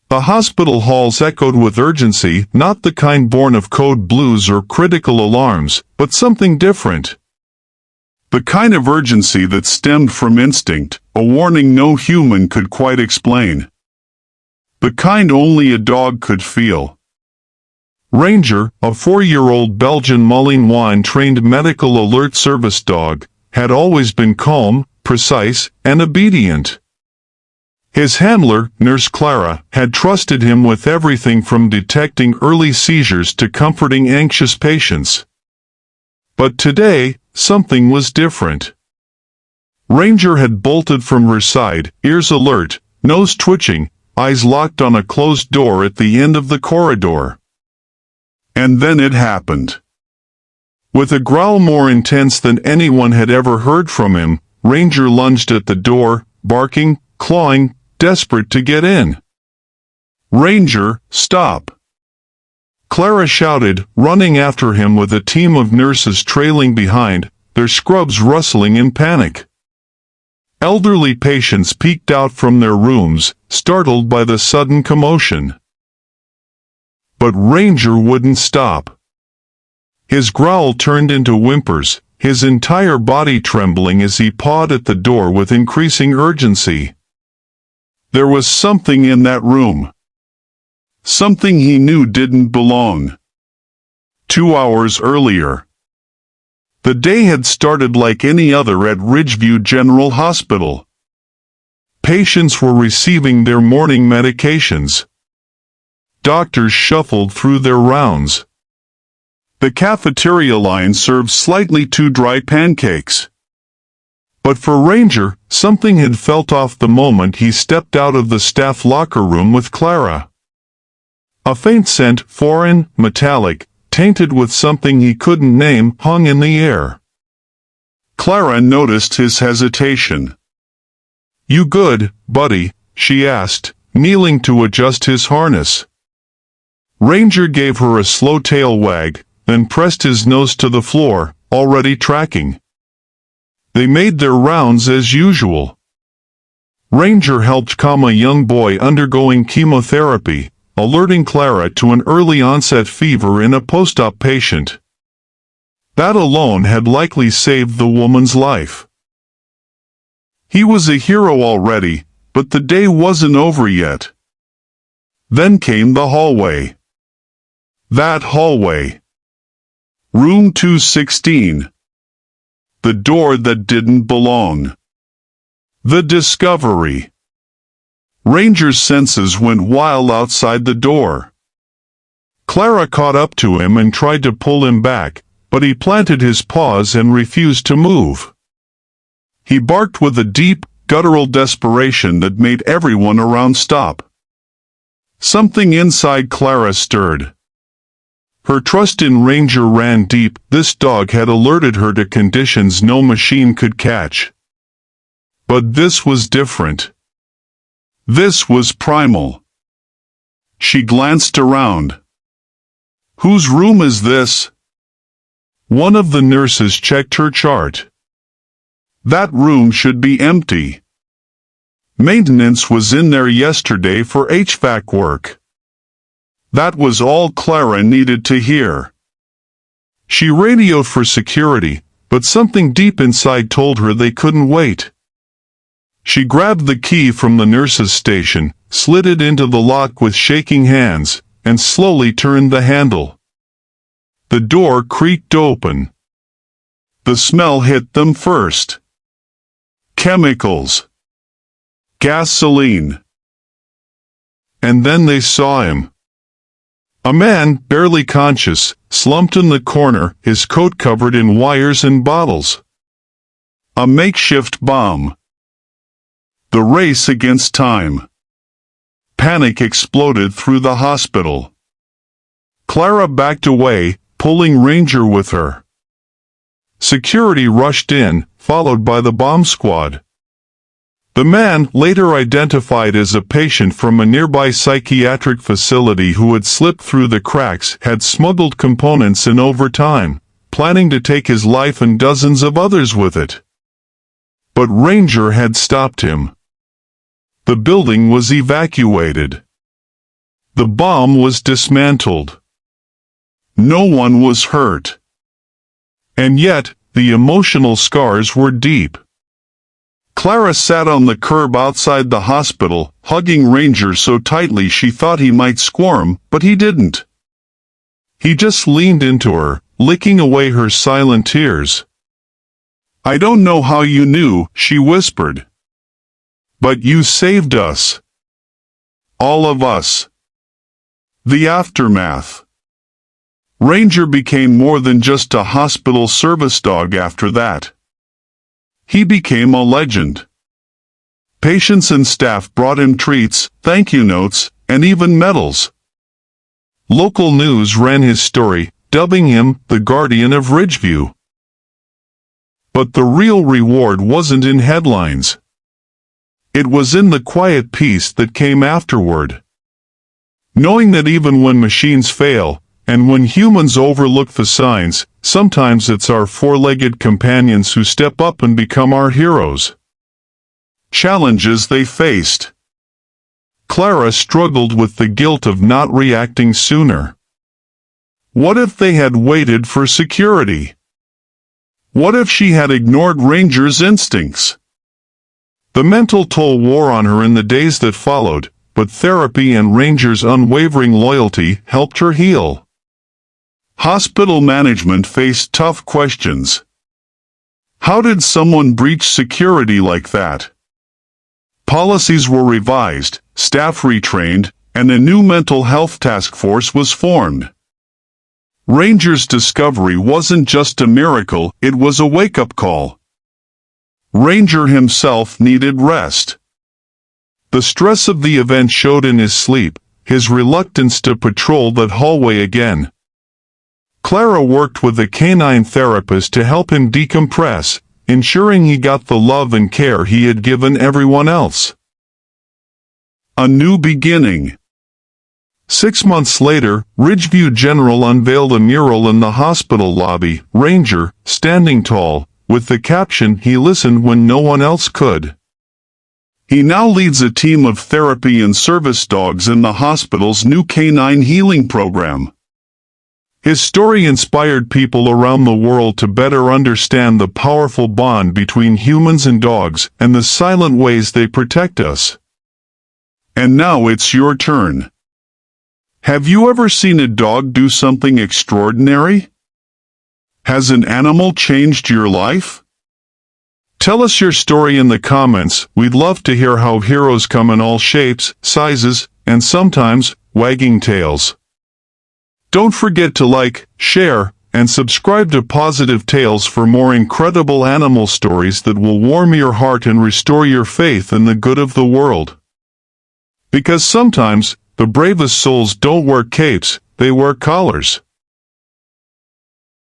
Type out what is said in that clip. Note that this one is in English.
The hospital halls echoed with urgency, not the kind born of code blues or critical alarms, but something different. The kind of urgency that stemmed from instinct, a warning no human could quite explain. The kind only a dog could feel. Ranger, a 4-year-old Belgian malinois trained medical alert service dog, had always been calm, precise, and obedient. His handler, Nurse Clara, had trusted him with everything from detecting early seizures to comforting anxious patients. But today, something was different. Ranger had bolted from her side, ears alert, nose twitching, eyes locked on a closed door at the end of the corridor. And then it happened. With a growl more intense than anyone had ever heard from him, Ranger lunged at the door, barking, clawing, desperate to get in. "Ranger, stop!" Clara shouted, running after him with a team of nurses trailing behind, their scrubs rustling in panic. Elderly patients peeked out from their rooms, startled by the sudden commotion. But Ranger wouldn't stop. His growl turned into whimpers, his entire body trembling as he pawed at the door with increasing urgency. There was something in that room. Something he knew didn't belong. 2 hours earlier. The day had started like any other at Ridgeview General Hospital. Patients were receiving their morning medications. Doctors shuffled through their rounds. The cafeteria line served slightly too dry pancakes. But for Ranger, something had felt off the moment he stepped out of the staff locker room with Clara. A faint scent, foreign, metallic, tainted with something he couldn't name, hung in the air. Clara noticed his hesitation. "You good, buddy?" she asked, kneeling to adjust his harness. Ranger gave her a slow tail wag, then pressed his nose to the floor, already tracking. They made their rounds as usual. Ranger helped calm a young boy undergoing chemotherapy, alerting Clara to an early-onset fever in a post-op patient. That alone had likely saved the woman's life. He was a hero already, but the day wasn't over yet. Then came the hallway. That hallway. Room 216. The door that didn't belong. The discovery. Ranger's senses went wild outside the door. Clara caught up to him and tried to pull him back, but he planted his paws and refused to move. He barked with a deep, guttural desperation that made everyone around stop. Something inside Clara stirred. Her trust in Ranger ran deep. This dog had alerted her to conditions no machine could catch. But this was different. This was primal. She glanced around. "Whose room is this?" One of the nurses checked her chart. That room should be empty. Maintenance was in there yesterday for HVAC work. That was all Clara needed to hear. She radioed for security, but something deep inside told her they couldn't wait. She grabbed the key from the nurse's station, slid it into the lock with shaking hands, and slowly turned the handle. The door creaked open. The smell hit them first. Chemicals. Gasoline. And then they saw him. A man, barely conscious, slumped in the corner, his coat covered in wires and bottles. A makeshift bomb. The race against time. Panic exploded through the hospital. Clara backed away, pulling Ranger with her. Security rushed in, followed by the bomb squad. The man, later identified as a patient from a nearby psychiatric facility who had slipped through the cracks, had smuggled components in over time, planning to take his life and dozens of others with it. But Ranger had stopped him. The building was evacuated. The bomb was dismantled. No one was hurt. And yet, the emotional scars were deep. Clara sat on the curb outside the hospital, hugging Ranger so tightly she thought he might squirm, but he didn't. He just leaned into her, licking away her silent tears. "I don't know how you knew," she whispered. "But you saved us. All of us." The aftermath. Ranger became more than just a hospital service dog after that. He became a legend. Patients and staff brought him treats, thank you notes, and even medals. Local news ran his story, dubbing him the Guardian of Ridgeview. But the real reward wasn't in headlines. It was in the quiet peace that came afterward. Knowing that even when machines fail, and when humans overlook the signs, sometimes it's our four-legged companions who step up and become our heroes. Challenges they faced. Clara struggled with the guilt of not reacting sooner. What if they had waited for security? What if she had ignored Ranger's instincts? The mental toll wore on her in the days that followed, but therapy and Ranger's unwavering loyalty helped her heal. Hospital management faced tough questions. How did someone breach security like that? Policies were revised, staff retrained, and a new mental health task force was formed. Ranger's discovery wasn't just a miracle, it was a wake-up call. Ranger himself needed rest. The stress of the event showed in his sleep, his reluctance to patrol that hallway again. Clara worked with a canine therapist to help him decompress, ensuring he got the love and care he had given everyone else. A new beginning. 6 months later, Ridgeview General unveiled a mural in the hospital lobby, Ranger, standing tall, with the caption, "He listened when no one else could." He now leads a team of therapy and service dogs in the hospital's new canine healing program. His story inspired people around the world to better understand the powerful bond between humans and dogs and the silent ways they protect us. And now it's your turn. Have you ever seen a dog do something extraordinary? Has an animal changed your life? Tell us your story in the comments. We'd love to hear how heroes come in all shapes, sizes, and sometimes wagging tails. Don't forget to like, share, and subscribe to Pawsitive Tales for more incredible animal stories that will warm your heart and restore your faith in the good of the world. Because sometimes, the bravest souls don't wear capes, they wear collars.